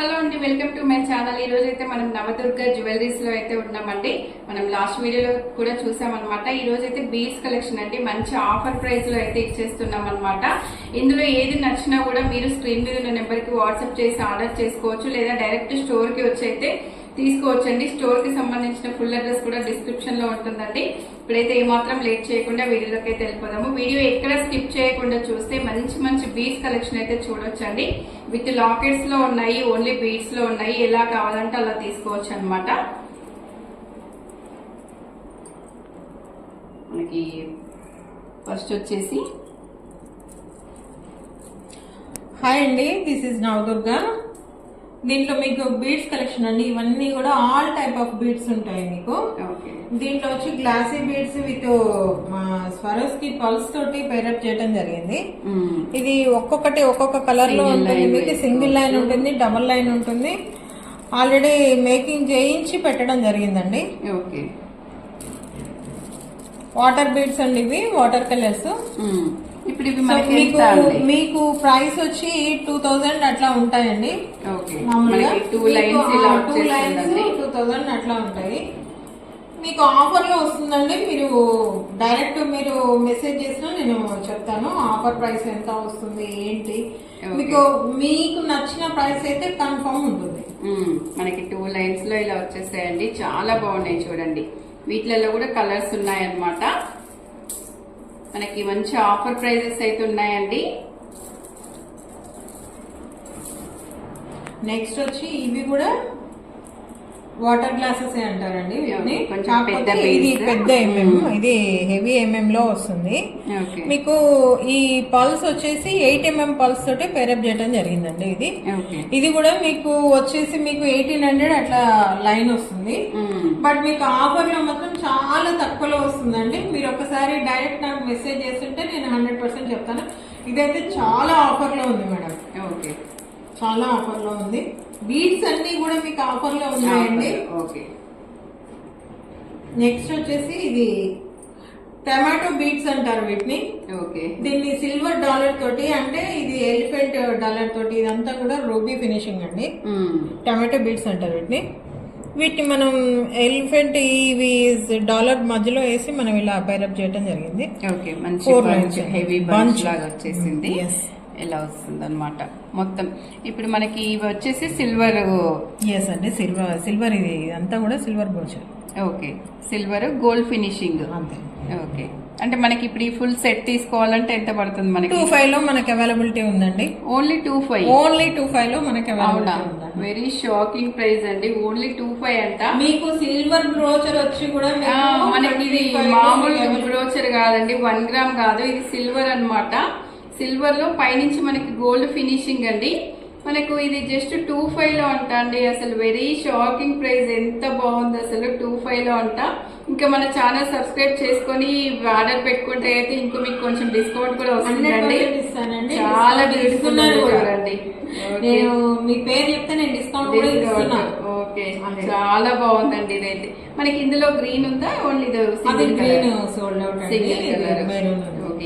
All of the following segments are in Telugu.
హలో అండి, వెల్కమ్ టు మై ఛానల్. ఈ రోజు అయితే మనం నవదుర్గ జ్యువెలరీస్ లో అయితే ఉన్నామండి. మనం లాస్ట్ వీడియోలో కూడా చూసామన్నమాట. ఈ రోజు అయితే బీడ్స్ కలెక్షన్ అండి, మంచి ఆఫర్ ప్రైస్ లో అయితే ఇచ్చేస్తున్నాం అనమాట. ఇందులో ఏది నచ్చినా కూడా మీరు స్క్రీన్ మీద ఉన్న నెంబర్ కి వాట్సాప్ చేసి ఆర్డర్ చేసుకోవచ్చు, లేదా డైరెక్ట్ స్టోర్ కి వచ్చి అయితే తీసుకోవచ్చండి. స్టోర్ కి సంబంధించిన ఫుల్ అడ్రస్ కూడా డిస్క్రిప్షన్ లో ఉంటుందండి. ఇప్పుడైతే ఏమాత్రం లేట్ చేయకుండా వీడియోలోకి అయితే వెళ్ళిపోదాము. వీడియో ఎక్కడ స్కిప్ చేయకుండా చూస్తే మంచి మంచి బీడ్స్ కలెక్షన్ అయితే చూడొచ్చండి. విత్ లాకెట్స్ లో ఉన్నాయి, ఓన్లీ బీడ్స్ లో ఉన్నాయి. ఎలా కావాలంటే అలా తీసుకోవచ్చు అనమాట. మనకి ఫస్ట్ వచ్చేసి హాయ్ అండి, దిస్ ఇస్ నవదుర్గ. దీంట్లో మీకు బీడ్స్ కలెక్షన్ అండి. ఇవన్నీ కూడా ఆల్ టైప్ ఆఫ్ బీడ్స్ ఉంటాయి మీకు. దీంట్లో వచ్చి glassy beads with Swarovski pearls తోటి పేరప్ చేయడం జరిగింది. ఇది ఒక్కొక్కటి ఒక్కొక్క కలర్ లో ఉంటుంది. మీకు సింగిల్ లైన్ ఉంటుంది, డబల్ లైన్ ఉంటుంది. ఆల్రెడీ మేకింగ్ చేయించి పెట్టడం జరిగిందండి. వాటర్ బీడ్స్ అండి, ఇవి వాటర్ కలర్స్. ఇప్పుడు ఇవి మీకు ప్రైస్ వచ్చి 2000 అట్లా ఉంటాయండి. మామూలుగా 2 లైన్స్ 2000 అట్లా ఉంటాయి. మీకు ఆఫర్ లో వస్తుందండి. మీరు డైరెక్ట్ మీరు మెసేజ్ చేసినా నేను చెప్తాను ఆఫర్ ప్రైస్ ఎంత వస్తుంది ఏంటి. మీకు నచ్చిన ప్రైస్ అయితే కన్ఫర్మ్ ఉంటుంది. మనకి 2 లైన్స్ లో ఇలా వచ్చేస్తాయండి. చాలా బాగున్నాయి చూడండి. వీటిలలో కూడా కలర్స్ ఉన్నాయన్నమాట. మనకి మంచి ఆఫర్ ప్రైజెస్ అయితే ఉన్నాయండి. నెక్స్ట్ వచ్చి ఇవి కూడా వాటర్ గ్లాసెస్ అంటారండి. ఇది పెద్ద ఎంఎం, ఇది హెవీ ఎంఎం లో వస్తుంది. మీకు ఈ పల్స్ వచ్చేసి 8 mm పల్స్ తోటి పేరప్ చేయడం జరిగిందండి. ఇది కూడా మీకు వచ్చేసి మీకు 1800 అట్లా లైన్ వస్తుంది. బట్ మీకు ఆఫర్ లో మాత్రం చాలా తక్కువలో వస్తుందండి. మీరు ఒకసారి డైరెక్ట్ నాకు మెసేజ్ చేస్తుంటే నేను 100% చెప్తాను. ఇదైతే చాలా ఆఫర్ లో ఉంది మేడం. చాలా ఆఫర్ లో ఉంది. బీడ్స్ అన్ని కూడా మీకు ఆఫర్ లో ఉన్నాయండి. నెక్స్ట్ వచ్చేసి ఇది టమాటో బీడ్స్ అంటారు వీటిని. దీన్ని సిల్వర్ డాలర్ తోటి, అంటే ఇది ఎలిఫెంట్ డాలర్ తోటి, ఇదంతా కూడా రూబీ ఫినిషింగ్ అండి. టమాటో బీడ్స్ అంటారు వీటిని మనం ఎలిఫెంట్ ఇవి డాలర్ మధ్యలో వేసి మనం ఇలా పైరప్ చేయడం జరిగింది. 4 లైన్స్ హెవీ బంచ్ లాగా వచ్చేసింది. ఎలా వస్తుంది అనమాట మొత్తం. ఇప్పుడు మనకి ఇవి వచ్చేసి సిల్వర్. అండి, సిల్వర్ ఇది అంతా కూడా సిల్వర్ బోచర్. సిల్వర్ గోల్డ్ ఫినిషింగ్ అంతే. అంటే మనకి ఇప్పుడు ఈ ఫుల్ సెట్ తీసుకోవాలంటే ఎంత పడుతుంది? మనకి 25 లో మనకి అవైలబిలిటీ ఉందండి. ఓన్లీ 25 లో మనకి అవైలబిలిటీ ఉంది. వెరీ షాకింగ్ ప్రైస్ అండి. ఓన్లీ 25 అంట. మీకు సిల్వర్ బ్రోచర్ వచ్చి కూడా మనకి ఇది మామూలు బ్రోచర్ కాదండి, 1 గ్రామ్ కాదు, ఇది సిల్వర్ అన్నమాట. సిల్వర్ లో పైనుంచి మనకి గోల్డ్ ఫినిషింగ్ అండి. మనకు ఇది జస్ట్ 25 లో అంట అండి. అసలు వెరీ షాకింగ్ ప్రైస్. ఎంత బాగుంది అసలు. 25 లో అంట. ఇంకా మన ఛానల్ సబ్స్క్రైబ్ చేసుకుని ఆర్డర్ పెట్టుకుంటే అయితే ఇంకా మీకు కొంచెం డిస్కౌంట్ కూడా వస్తుందండి. చాలా బ్యూటిఫుల్ చూడండి. నేను మీ పేరు చెప్తే నేను డిస్కౌంట్ కూడా ఇస్తున్నా. చాలా బాగుందండి. ఇదైతే మనకి ఇందులో గ్రీన్ ఉందా? Only single colour.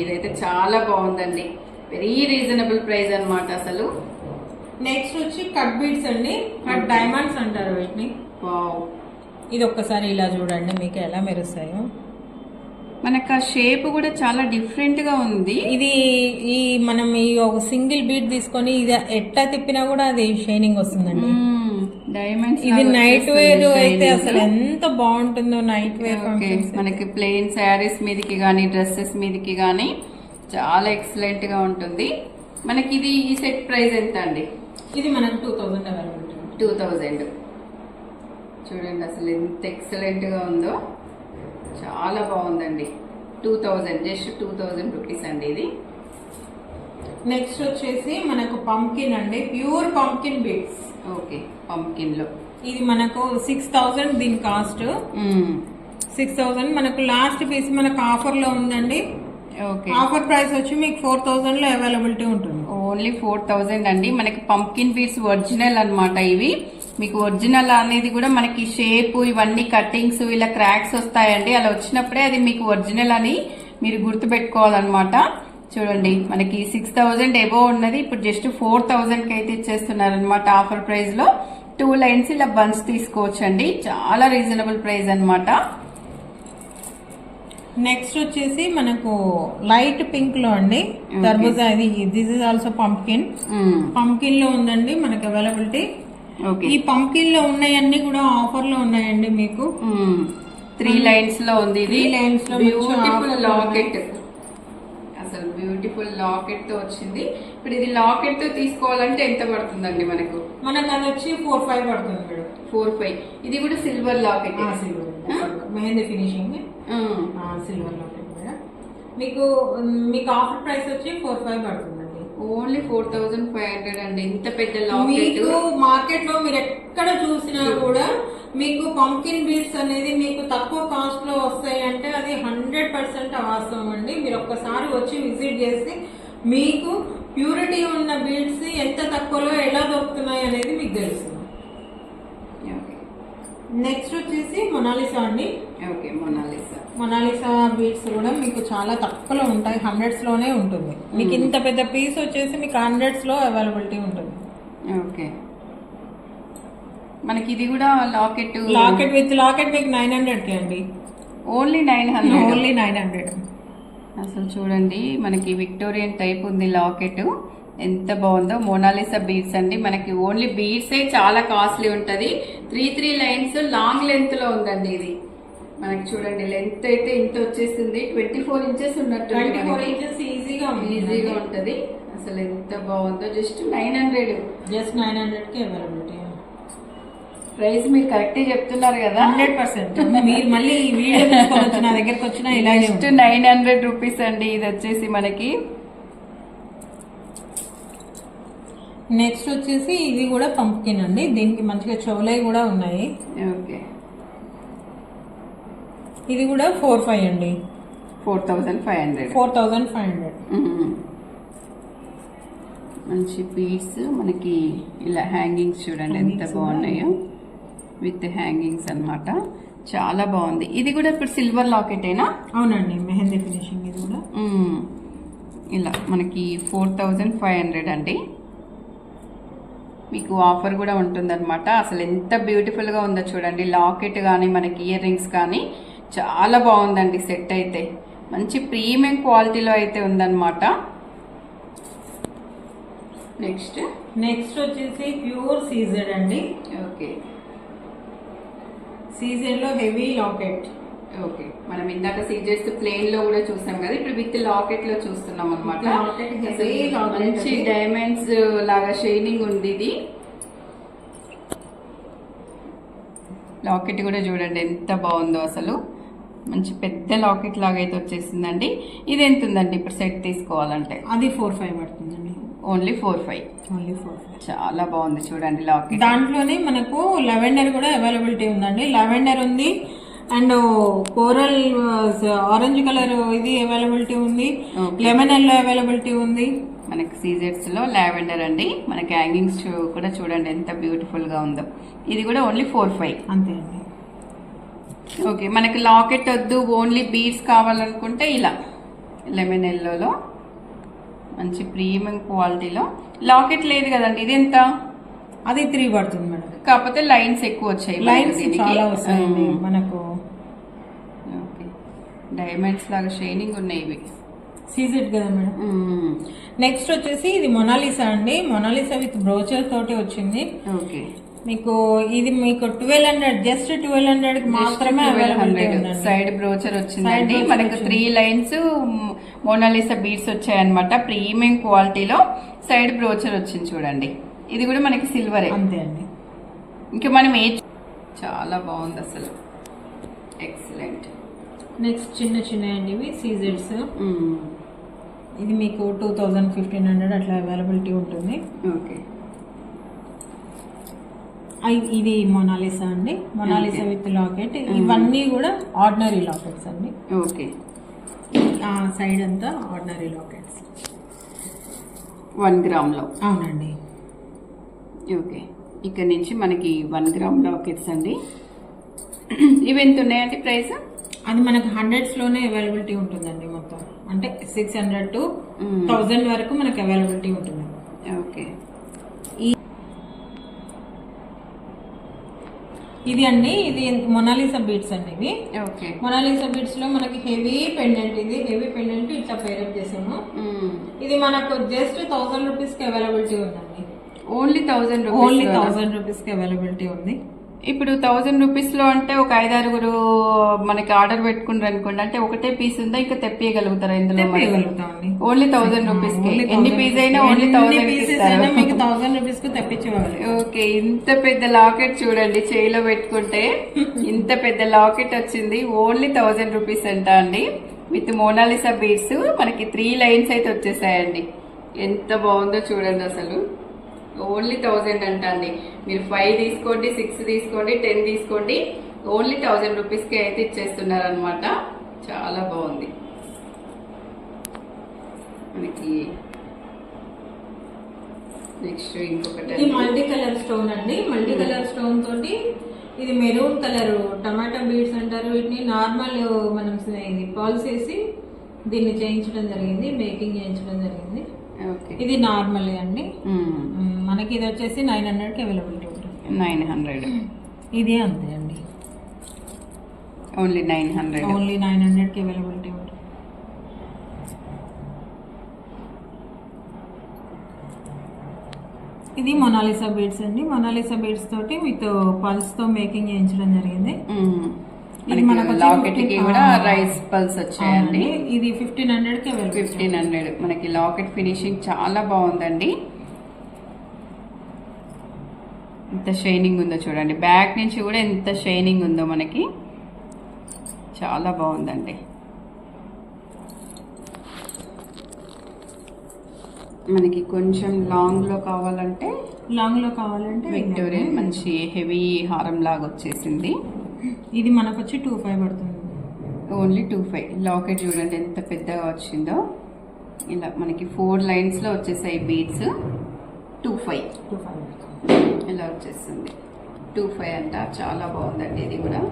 ఇదైతే చాలా బాగుందండి. వెరీ రీజనబుల్ ప్రైస్ అన్నమాట అసలు. నెక్స్ట్ వచ్చి కట్ బీడ్స్ అండి. కట్ డైమండ్స్ అంటారు వీటిని. ఇది ఒక్కసారి ఇలా చూడండి, మీకు ఎలా మెరుస్తాయో. మనకు ఆ షేప్ కూడా చాలా డిఫరెంట్ గా ఉంది. ఈ మనం ఈ ఒక సింగిల్ బీడ్ తీసుకొని ఇది ఎట్లా తిప్పినా కూడా అది షైనింగ్ వస్తుందండి. డైమండ్స్. ఇది నైట్ వేర్ అయితే అసలు ఎంత బాగుంటుందో. నైట్ వేర్ మనకి ప్లెయిన్ శారీస్ మీదకి గానీ డ్రెస్సెస్ మీదకి గానీ చాలా ఎక్సలెంట్ గా ఉంటుంది. మనకి ఇది ఈ సెట్ ప్రైస్ ఎంత అండి? ఇది మనకు 2000 అవైలబిలిటీ. 2000. చూడండి అసలు ఎంత ఎక్సలెంట్ గా ఉందో. చాలా బాగుందండి. 2000, జస్ట్ 2000 రూపీస్ అండి ఇది. నెక్స్ట్ వచ్చేసి మనకు పంకిన్ అండి, ప్యూర్ పంకిన్ బీడ్స్. పంకిన్ లో ఇది మనకు 6000 దీని కాస్ట్. 6000 మనకు లాస్ట్ పీస్ మనకు ఆఫర్ లో ఉందండి. ఆఫర్ ప్రైస్ వచ్చి మీకు 4000 లో అవైలబిలిటీ ఉంటుంది. ఓన్లీ 4000 అండి. మనకి పంకిన్ బీడ్స్ ఒరిజినల్ అన్నమాట. ఇవి మీకు ఒరిజినల్ అనేది కూడా మనకి షేప్ ఇవన్నీ కట్టింగ్స్ ఇలా క్రాక్స్ వస్తాయండి. అలా వచ్చినప్పుడే అది మీకు ఒరిజినల్ అని మీరు గుర్తు పెట్టుకోవాలన్నమాట. చూడండి మనకి 6000 ఎబో ఉన్నది ఇప్పుడు జస్ట్ 4000 కి అయితే ఇచ్చేస్తున్నారు అనమాట ఆఫర్ ప్రైస్ లో. 2 లైన్స్ ఇలా బన్స్ తీసుకోవచ్చండి, చాలా రీజనబుల్ ప్రైస్ అన్నమాట. నెక్స్ట్ వచ్చేసి మనకు లైట్ పింక్ లో అండి తర్బూజా. ఇది this is also pumpkin. Pumpkin లో ఉందండి మనకి అవైలబిలిటీ. ఈ పంప్కిన్ లో ఉన్నాయన్నీ కూడా ఆఫర్ లో ఉన్నాయండి మీకు. 3 లైన్స్ లో ఉంది. ఇది 3 లైన్స్ లో బ్యూటిఫుల్ లాకెట్, అసలు బ్యూటిఫుల్ లాకెట్ తో వచ్చింది. ఇప్పుడు ఇది లాకెట్ తో తీసుకోవాలంటే ఎంత పడుతుందండి మనకు? అది వచ్చి 4-5 పడుతుంది మేడం. 4-5. ఇది కూడా silver locket, mehndi finishing silver locket madam. మీకు ఆఫర్ ప్రైస్ వచ్చి 4-5 పడుతుందండి. ఓన్లీ 4500 అండి. ఇంత పెద్ద లాకెట్ మీకు మార్కెట్ లో మీరు ఎక్కడ చూసినా కూడా మీకు పంకిన్ బీడ్స్ అనేది మీకు తక్కువ కాస్ట్ లో వస్తాయి అంటే అది 100% వాస్తవం అండి. మీరు ఒక్కసారి వచ్చి విజిట్ చేసి మీకు ప్యూరిటీ ఉన్న బీడ్స్ ఎంత తక్కువలో ఎలా దొరుకుతున్నాయి అనేది మీకు తెలుస్తుంది. నెక్స్ట్ వచ్చేసి మొనాలిసా అండి. Okay, Mona Lisa. మొనాలిసా బీడ్స్ కూడా మీకు చాలా తక్కువలో ఉంటాయి, 100s లోనే ఉంటుంది. మీకు ఇంత పెద్ద పీస్ వచ్చేసి మీకు 100s లో అవైలబిలిటీ ఉంటుంది. ఓకే, మనకి ఇది కూడా లాకెట్ విత్ లాకెట్ మీకు 900 అండి. ఓన్లీ 900. అసలు చూడండి మనకి విక్టోరియన్ టైప్ ఉంది లాకెట్, ఎంత బాగుందో. మోనాలిసా బీడ్స్ అండి. మనకి ఓన్లీ బీడ్సే చాలా కాస్ట్లీ ఉంటది. 3 లైన్స్ లాంగ్ లెంత్ లో ఉందండి. ఇది మనకి చూడండి లెంత్ అయితే ఇంత వచ్చేస్తుంది. 24 ఇంచెస్ ఉన్నట్టు, 24 ఇంచెస్ ఈజీగా ఉంటది. అసలు ఎంత బాగుందో. జస్ట్ 900 కి అవైలబిలిటీ. ప్రైస్ మీరు కరెక్ట్ చెప్తున్నారు కదా, 100%. మీరు మళ్ళీ ఈ వీడియో తీసుకొని నా దగ్గరకు వచ్చినా ఇలా జస్ట్ 900 రూపీస్ అండి. ఇది వచ్చేసి మనకి. నెక్స్ట్ వచ్చేసి ఇది కూడా పంప్కిన్ అండి. దీనికి మంచిగా చెవులై కూడా ఉన్నాయి. ఓకే, ఇది కూడా 4-5 అండి. 4500. మంచి బీడ్స్ మనకి ఇలా హ్యాంగింగ్స్ చూడండి ఎంత బాగున్నాయో, విత్ హ్యాంగింగ్స్ అన్నమాట. చాలా బాగుంది. ఇది కూడా ఇప్పుడు సిల్వర్ లాకెటేనా? అవునండి, మెహందీ ఫినిషింగ్. ఇది కూడా ఇలా మనకి 4500 అండి. మీకు ఆఫర్ కూడా ఉంటుందన్నమాట. అసలు ఎంత బ్యూటిఫుల్ గా ఉందో చూడండి. లాకెట్ కానీ మనకి ఇయర్ రింగ్స్ కానీ చాలా బాగుందండి. సెట్ అయితే మంచి ప్రీమియం క్వాలిటీలో అయితే ఉందన్నమాట. నెక్స్ట్ వచ్చేసి ప్యూర్ సీజెడ్ అండి. ఓకే, సీజెడ్ లో హెవీ లాకెట్. ఓకే, మనం ఇందాక సీజెడ్స్ ప్లేన్ లో కూడా చూసాం కదా, ఇప్పుడు విత్ లాకెట్ లో చూస్తున్నాం అనమాట. మంచి డైమండ్స్ లాగా షైనింగ్ ఉంది. ఇది లాకెట్ కూడా చూడండి ఎంత బాగుందో. అసలు మంచి పెద్ద లాకెట్ లాగా అయితే వచ్చేసిందండి. ఇది ఎంత ఉందండి ఇప్పుడు సెట్ తీసుకోవాలంటే? అది 4-5 పడుతుందండి. ఓన్లీ 4-5. చాలా బాగుంది చూడండి లాకెట్. దాంట్లోనే మనకు లెవెండర్ కూడా అవైలబిలిటీ ఉందండి. లెవెండర్ ఉంది అండ్ కోరల్ ఆరెంజ్ కలర్ ఇది అవైలబిలిటీ ఉంది. లెమన్ ఎల్లో అవైలబిలిటీ ఉంది. మనకి సీజెట్స్ లో లావెండర్ అండి. మనకి హ్యాంగింగ్స్ కూడా చూడండి ఎంత బ్యూటిఫుల్ గా ఉందో. ఇది కూడా ఓన్లీ 4-5 అంతే అండి. ఓకే, మనకి లాకెట్ వద్దు ఓన్లీ బీడ్స్ కావాలనుకుంటే ఇలా లెమన్ ఎల్లోలో మంచి ప్రీమియం క్వాలిటీలో. లాకెట్ లేదు కదండి, ఇది ఎంత? అది 3 పడుతుంది మేడం. కాకపోతే లైన్స్ ఎక్కువ వచ్చాయి. లైన్స్ చాలా వస్తాయండి మనకు. ఓకే, డైమండ్స్ లాగా షైనింగ్ ఉన్నాయి ఇవి. సీజెడ్ కదా మేడం. నెక్స్ట్ వచ్చేసి ఇది మొనాలిసా అండి. మొనాలిసా విత్ బ్రోచర్ తోటి వచ్చింది. ఓకే, మీకు ఇది మీకు 1200, జస్ట్ 1200 మాత్రమే అవైలబుల్. సైడ్ బ్రోచర్ వచ్చిందండి. మనకు 3 లైన్స్ మోనాలిసా బీడ్స్ వచ్చాయన్నమాట. ప్రీమియం క్వాలిటీలో సైడ్ బ్రోచర్ వచ్చింది చూడండి. ఇది కూడా మనకి సిల్వరే. అంతే అండి. ఇంకా మనం చాలా బాగుంది అసలు, ఎక్సలెంట్. నెక్స్ట్ చిన్న అండి ఇవి సీజెడ్స్. ఇది మీకు 2000-1500 అట్లా అవైలబిలిటీ ఉంటుంది. ఓకే, ఇది మొనాలిసా అండి. Mona Lisa with locket. ఇవన్నీ కూడా ఆర్డినరీ లాకెట్స్ అండి. ఓకే, సైడ్ అంతా ఆర్డినరీ లాకెట్స్ 1 గ్రామ్ లో. అవునండి. ఓకే, ఇక్కడ నుంచి మనకి 1 గ్రామ్ లాకెట్స్ అండి. ఇవి ఎంత ఉన్నాయండి ప్రైస్? అది మనకు 100s లోనే అవైలబిలిటీ ఉంటుందండి మొత్తం. అంటే 600 to 1000 వరకు మనకి అవైలబిలిటీ ఉంటుంది. ఓకే. ఇది అండి, ఇది మొనాలిసా బీడ్స్ అండి. ఇవి ఓకే. మొనాలిసా బీడ్స్ లో మనకి హెవీ పెండెంట్, ఇది హెవీ పెండెంట్ ఇట్లా పేరప్ చేసాము. ఇది మనకు జస్ట్ 1000 రూపీస్ కి అవైలబిలిటీ ఉందండి. ఓన్లీ 1000 రూపీస్ కి అవైలబిలిటీ ఉంది. ఇప్పుడు 1000 రూపీస్ లో అంటే ఒక 5-6 మనకి ఆర్డర్ పెట్టుకున్నారు అనుకోండి, అంటే ఒకటే పీస్ ఉందా ఇంకా తెప్పియగలుగుతారా ఇందులో? ఓన్లీ 1000 రూపీస్ కి ఎన్ని పీస్ అయినా ఓన్లీ 1000 రూపీస్ కి తెప్పించేవాళ్ళు. ఓకే. ఇంత పెద్ద లాకెట్ చూడండి, చేయిలో పెట్టుకుంటే ఇంత పెద్ద లాకెట్ వచ్చింది. ఓన్లీ 1000 రూపీస్ అంట అండి, విత్ మోనాలిసా బీడ్స్. మనకి 3 లైన్స్ అయితే వచ్చేసాయండి. ఎంత బాగుందో చూడండి అసలు. ఓన్లీ 1000 అంట అండి. మీరు 5 తీసుకోండి, 6 తీసుకోండి, 10 తీసుకోండి, ఓన్లీ 1000 రూపీస్ కి అయితే ఇచ్చేస్తున్నారు అనమాట. చాలా బాగుంది. మనకి నెక్స్ట్ ఇంకొకటి మల్టీ కలర్ స్టోన్ అండి. మల్టీ కలర్ స్టోన్ తోటి ఇది మెరూన్ కలర్ టమాటా బీడ్స్ అంటారు వీటిని. నార్మల్ మనం ఇది పాల్స్ వేసి దీన్ని చేయించడం జరిగింది, మేకింగ్ చేయించడం జరిగింది. ఇది నార్మల్ అండి. మనకి ఇది వచ్చేసి 900 కి అవైలబిలిటీ ఉంటుంది. 900. ఇది అంతే అండి, ఓన్లీ 900 కి అవైలబిలిటీ ఉంటుంది. ఇది మొనాలిసా బీడ్స్ అండి. మొనాలిసా బీడ్స్ తోటి విత్ పల్స్ తో మేకింగ్ చేయించడం జరిగింది. ఇది మనకు లాకెట్ కి కూడా రైస్ పల్స్ వచ్చాయండి. ఇది 1500 కి 1500. మనకి లాకెట్ ఫినిషింగ్ చాలా బాగుందండి. ఎంత షైనింగ్ ఉందో చూడండి, బ్యాక్ నుంచి కూడా ఎంత షైనింగ్ ఉందో మనకి. చాలా బాగుందండి. మనకి కొంచెం లాంగ్ లో కావాలంటే విక్టోరియన్ మంచి హెవీ హారం లాగా వచ్చేసింది. ఇది మనకు వచ్చి 25 పడుతుంది. ఓన్లీ 25. లాకెట్ చూడండి ఎంత పెద్దగా వచ్చిందో. ఇలా మనకి 4 లైన్స్ లో వచ్చేసాయి బీడ్స్. 25 ఇలా వచ్చేస్తుంది. 25 అంట. చాలా బాగుందండి ఇది కూడా.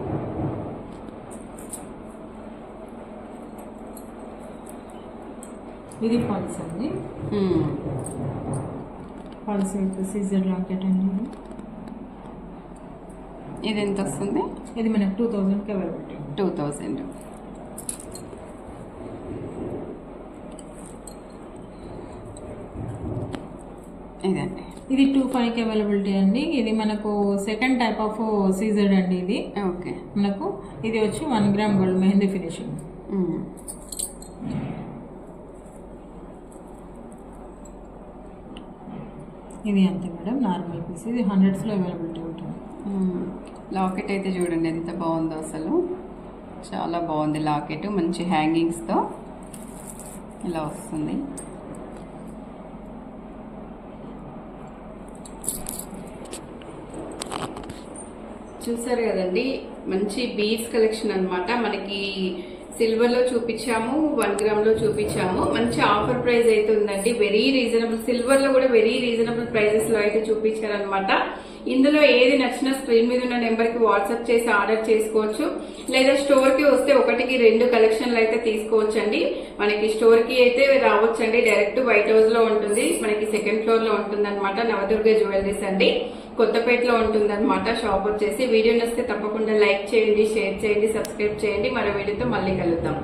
ఇది పల్స్ అండి. పల్స్ సీజర్ లాకెట్ అండి. ఇది ఎంత వస్తుంది? ఇది మనకు 2000 కి అవైలబిలిటీ. 2000. ఇదండి. ఇది 25 కి అవైలబిలిటీ అండి. ఇది మనకు సెకండ్ టైప్ ఆఫ్ సీజర్ అండి. ఇది ఓకే. మనకు ఇది వచ్చి 1 గ్రామ్ గోల్డ్ మెహందీ ఫినిషింగ్. ఇది అంతే మేడం, నార్మల్ పీస్. ఇది 100s లో అవైలబిలిటీ ఉంటుంది. లాకెట్ అయితే చూడండి ఎంత బాగుందో అసలు. చాలా బాగుంది లాకెట్, మంచి హ్యాంగింగ్స్తో ఇలా వస్తుంది. చూసారు కదండి, మంచి బీడ్స్ కలెక్షన్ అన్నమాట. మనకి సిల్వర్ లో చూపించాము, 1 గ్రామ్ లో చూపించాము. మంచి ఆఫర్ ప్రైస్ అయితే ఉందండి, వెరీ రీజనబుల్. సిల్వర్ లో కూడా వెరీ రీజనబుల్ ప్రైజెస్ లో అయితే చూపించారనమాట. ఇందులో ఏది నచ్చినా స్క్రీన్ మీద ఉన్న నెంబర్ కి వాట్సాప్ చేసి ఆర్డర్ చేసుకోవచ్చు, లేదా స్టోర్ కి వస్తే 1కి 2 కలెక్షన్లు అయితే తీసుకోవచ్చండి. మనకి స్టోర్ కి అయితే రావచ్చండి, డైరెక్ట్ వైట్ హౌస్ లో ఉంటుంది. మనకి 2nd ఫ్లోర్ లో ఉంటుంది అనమాట. నవదుర్గ జ్యువెలరీస్ అండి, కొత్తపేటలో ఉంటుంది అనమాట షాప్ వచ్చేసి. వీడియో నచ్చితే తప్పకుండా లైక్ చేయండి, షేర్ చేయండి, సబ్స్క్రైబ్ చేయండి. మరో వీడియోతో మళ్ళీ కలుద్దాం.